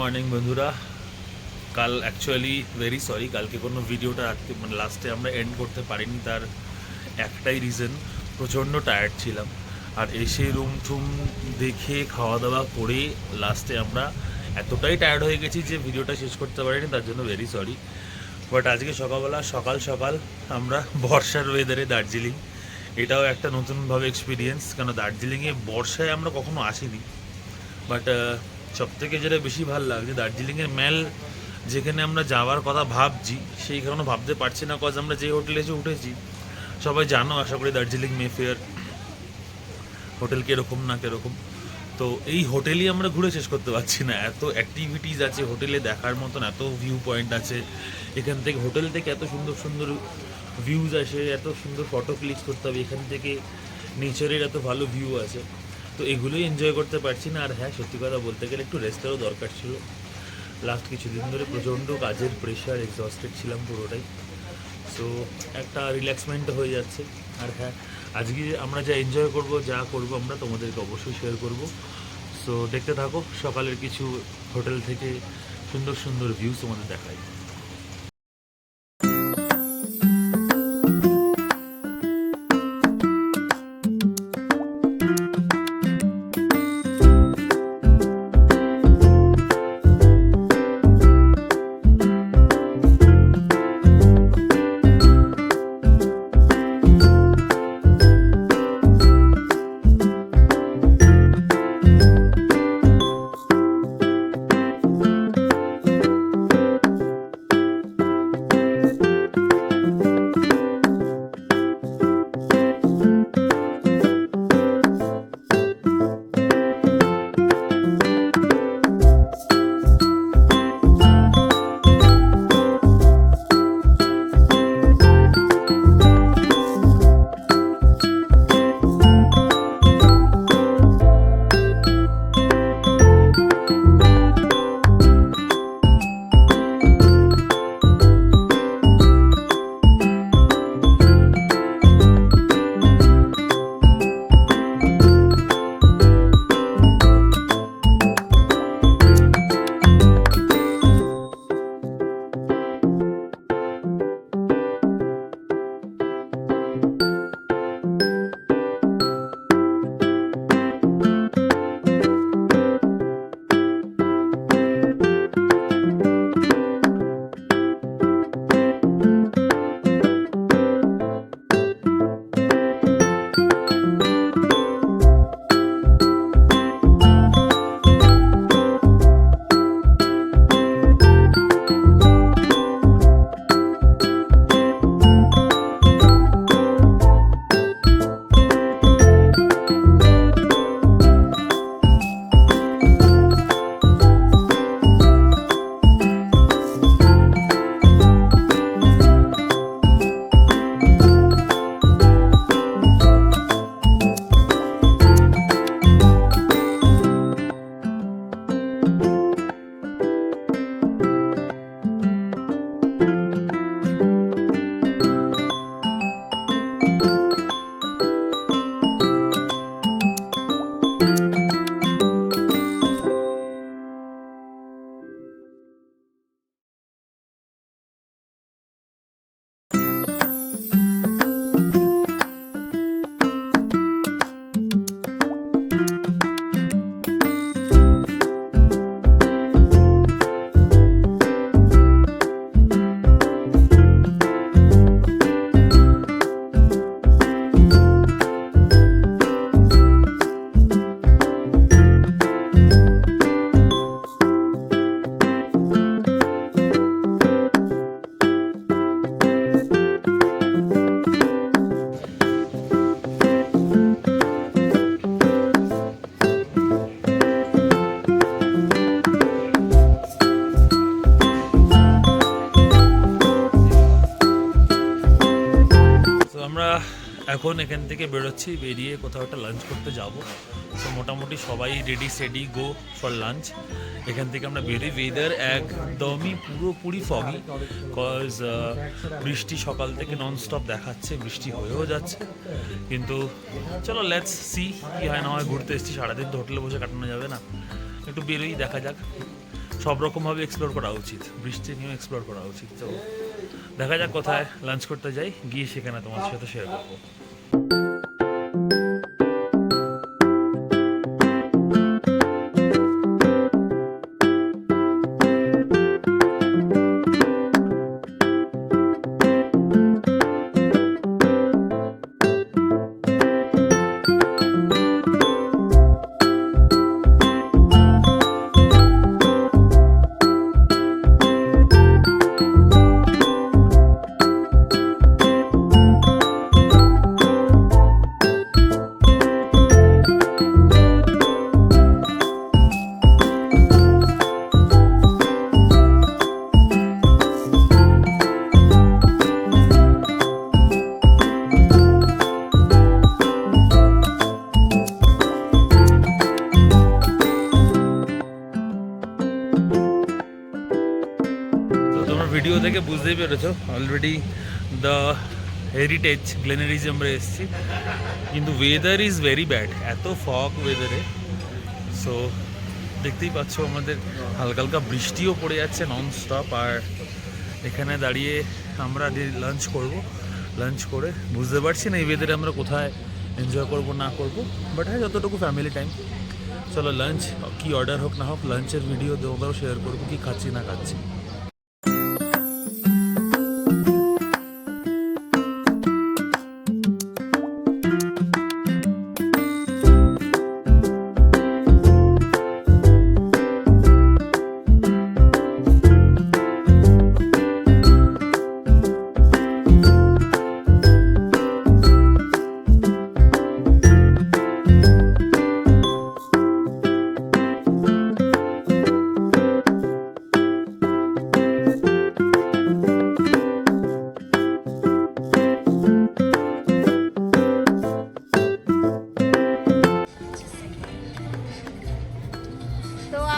Morning বন্ধুরা। কাল actually very sorry, কালকে কোনো ভিডিওটা রাখতে লাস্টে আমরা এন্ড করতে পারিনি। তার একটাই রিজন, প্রচণ্ড টায়ার্ড ছিলাম। আর এসে রুম টুম দেখে খাওয়া দাওয়া করে লাস্টে আমরা এতটাই টায়ার্ড হয়ে গেছি যে ভিডিওটা শেষ করতে পারিনি, তার জন্য ভেরি সরি। বাট আজকে সকালবেলা সকাল সকাল আমরা বর্ষার ওয়েদারে দার্জিলিং, এটাও একটা নতুনভাবে এক্সপিরিয়েন্স। কেন দার্জিলিংয়ে বর্ষায় আমরা কখনো আসিনি। বাট সবথেকে যেটা বেশি ভালো লাগছে, দার্জিলিংয়ের মেল যেখানে আমরা যাওয়ার কথা ভাবছি সেইখানেও ভাবতে পারছি না, কজ আমরা যে হোটেলে এসে উঠেছি সবাই জানো আশা করি দার্জিলিং মেফেয়ার হোটেল কীরকম না কীরকম। তো এই হোটেলই আমরা ঘুরে শেষ করতে পারছি না, এত অ্যাক্টিভিটিস আছে হোটেলে দেখার মতন, এত ভিউ পয়েন্ট আছে এখান থেকে, হোটেল থেকে এত সুন্দর সুন্দর ভিউজ আসে, এত সুন্দর ফটো ক্লিক করতে হবে এখান থেকে, নেচারের এত ভালো ভিউ আছে। তো এগুলোই এনজয় করতে পারছি না। আর হ্যাঁ, সত্যি কথা বলতে গেলে একটু রেস্টেরও দরকার ছিল। লাস্ট কিছুদিন ধরে প্রচণ্ড কাজের প্রেশার, এক্সস্টেড ছিলাম পুরোটাই। সো একটা রিল্যাক্সমেন্ট হয়ে যাচ্ছে। আর হ্যাঁ, আজকে আমরা যা এনজয় করব, যা করব আমরা তোমাদেরকে অবশ্যই শেয়ার করব। সো দেখতে থাকো, সকালের কিছু হোটেল থেকে সুন্দর সুন্দর ভিউজ তোমাদের দেখাই। এখন এখান থেকে বেরোচ্ছি, বেরিয়ে কোথাও একটা লাঞ্চ করতে যাব। সো মোটামুটি সবাই রেডি সেডি গো ফর লাঞ্চ। এখান থেকে আমরা বেরিয়ে, ওয়েদার একদমই পুরোপুরি ফগি, কজ বৃষ্টি সকাল থেকে ননস্টপ দেখাচ্ছে, বৃষ্টি হয়েও যাচ্ছে। কিন্তু চলো লেটস সি কী হয় না হয়, ঘুরতে এসেছি, সারাদিন তো হোটেলে বসে কাটানো যাবে না, একটু বেরোই, দেখা যাক। সব রকমভাবে এক্সপ্লোর করা উচিত, বৃষ্টি নিয়েও এক্সপ্লোর করা উচিত। তো দেখা যাক কোথায় লাঞ্চ করতে যাই, গিয়ে সেখানে তোমার সাথে শেয়ার করবো। ভিডিও থেকে বুঝতেই পেরেছো অলরেডি দ্য হেরিটেজ গ্লেনারিজে আমরা এসেছি, কিন্তু ওয়েদার ইজ ভেরি ব্যাড, এত ফগ ওয়েদারে। সো দেখতেই পাচ্ছ আমাদের হালকা হালকা বৃষ্টিও পড়ে যাচ্ছে নন স্টপ। আর এখানে দাঁড়িয়ে আমরা লাঞ্চ করব, লাঞ্চ করে বুঝতে পারছি না এই ওয়েদারে আমরা কোথায় এনজয় করব না করব, বাট হ্যাঁ যতটুকু ফ্যামিলি টাইম। চলো লাঞ্চ কি অর্ডার হোক না হোক, লাঞ্চের ভিডিও দেবো, শেয়ার করবো কি খাচ্ছি না খাচ্ছি।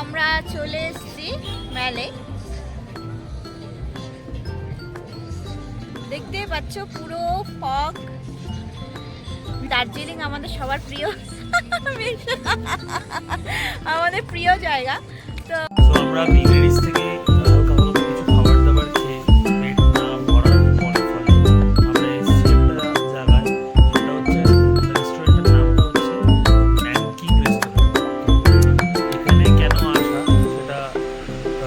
আমরা চলে এসেছি মেলে, দেখতেই পাচ্ছ পুরো ফগ। দার্জিলিং আমাদের সবার প্রিয় আমাদের প্রিয় জায়গা। তো আমরা গ্রিনারিজ থেকে হালকা হালকা কিছু খাবার দাবার খেয়ে পেট না ভরার ফলে আমরা এসেছি একটা জায়গায়, সেটা হচ্ছে রেস্টুরেন্টের নামটা হচ্ছে ন্যাংকিং রেস্টুরেন্ট। এখানে কেন আসা সেটা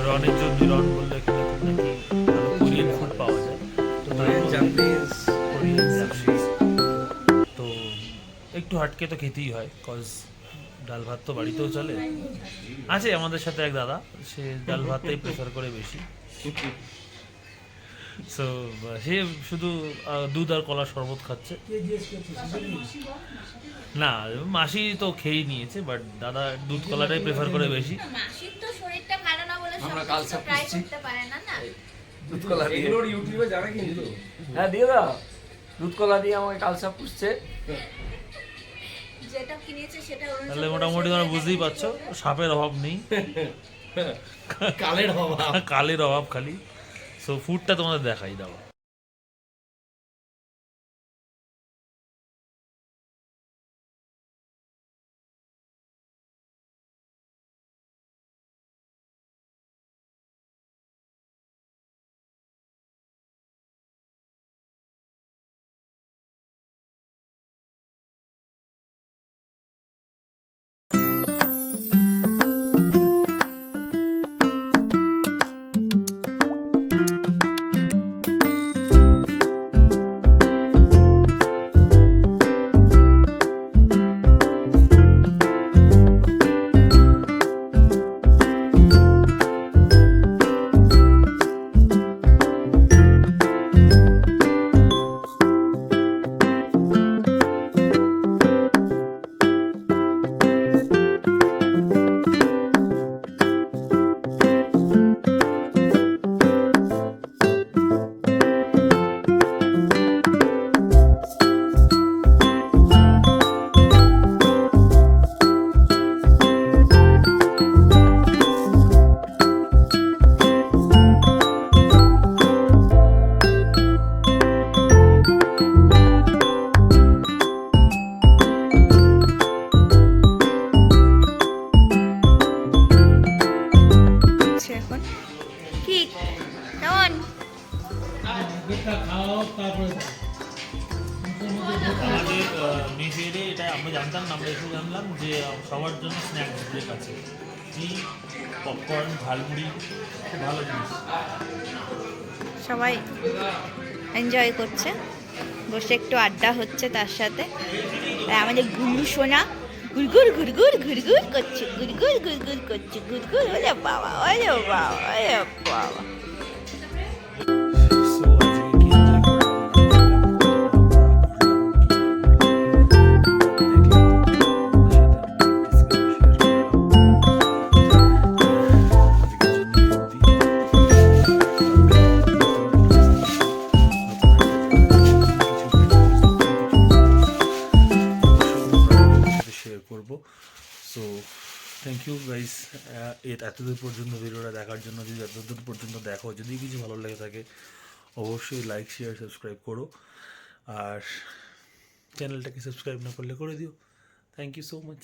রনের জন্য, রন বললো এখানে খুব নাকি ভালো কোরিয়ান ফুড পাওয়া যায়, তো তো একটু হাটকে তো খেতেই হয়, কজ ডাল ভাত তো বাড়িতেও চলে। আছে আমাদের সাথে এক দাদা, সে ডাল ভাতটাই প্রেফার করে বেশি। সো সে শুধু দুধ আর কলা শরবত খাচ্ছে। না মাসি তো খেয়েই নিয়েছে, বাট দাদা দুধ কলাটাই প্রেফার করে বেশি। মাসির তো শরীরটা ভালো না বলে আমরা কালসা ট্রাই করতে পারে না না। দুধ কলা দিয়ে এগুলো ইউটিউবে জানে কিন্তু। হ্যাঁ দিয়ে দাও, দুধ কলা দিয়ে আমাকে কালসা পুষছে। যেটা কিনেছে সেটা অরুণ, তাহলে মোটামুটি তোমরা বুঝতেই পারছো সাপের অভাব নেই, কালের অভাব খালি। সো ফুডটা তোমাদের দেখাই দাও। ঘুরে ফিরে এটা আমরা জানতাম না, আমরা এসে জানলাম যে সবার জন্য স্ন্যাক্স ব্রেক আছে, কি পপকর্ন, ঝালমুড়ি, খুব ভালো জিনিস। সবাই এনজয় করছে, বসে একটু আড্ডা হচ্ছে তার সাথে। আর আমাদের গুল্লু সোনা গুড়গুড় গুড়গুড় গুড়গুড় করছে, গুড়গুড় গুড়গুড় করছে, গুড়গুড়। ওরে বাবা, ওরে বাবা, ওরে বাবা। So, আজকে কি enjoy করলাম? শেয়ার করবো। সো থ্যাংক ইউ গাইস এতদূর পর্যন্ত ভিডিওটা দেখার জন্য। যদি এতদূর পর্যন্ত দেখো, যদি কিছু ভালো লেগে থাকে অবশ্যই লাইক, শেয়ার, সাবস্ক্রাইব করো। আর চ্যানেলটাকে সাবস্ক্রাইব না করলে করে দিও। Thank you so much.